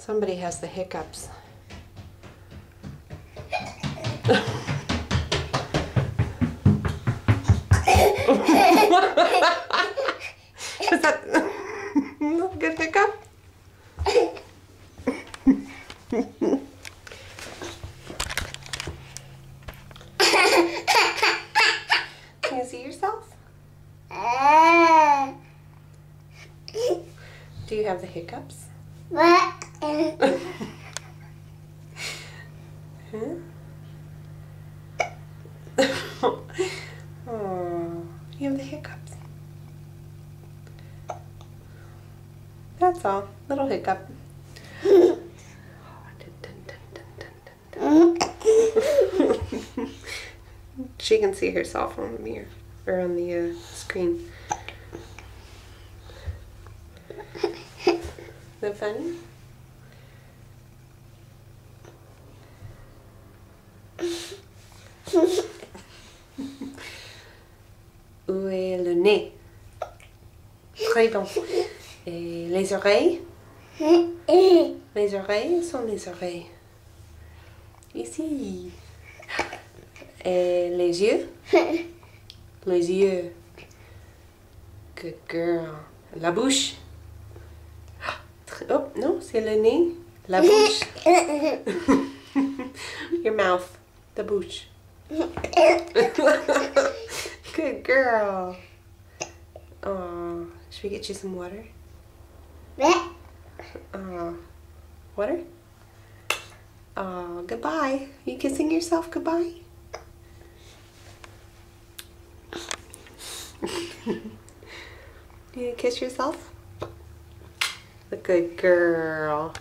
Somebody has the hiccups. Is that a good hiccup? Can you see yourself? Do you have the hiccups? Huh? Oh, you have the hiccups. That's all. Little hiccup. She can see herself on the mirror or on the screen. Is that funny? Où est le nez? Très bon. Et les oreilles? Les oreilles sont les oreilles. Ici. Et les yeux? Les yeux. Good girl. La bouche? Oh, non, c'est le nez. La bouche. Your mouth. The bouche. Good girl. Oh, should we get you some water? Water? Oh, goodbye. You kissing yourself goodbye? You kiss yourself? A good girl.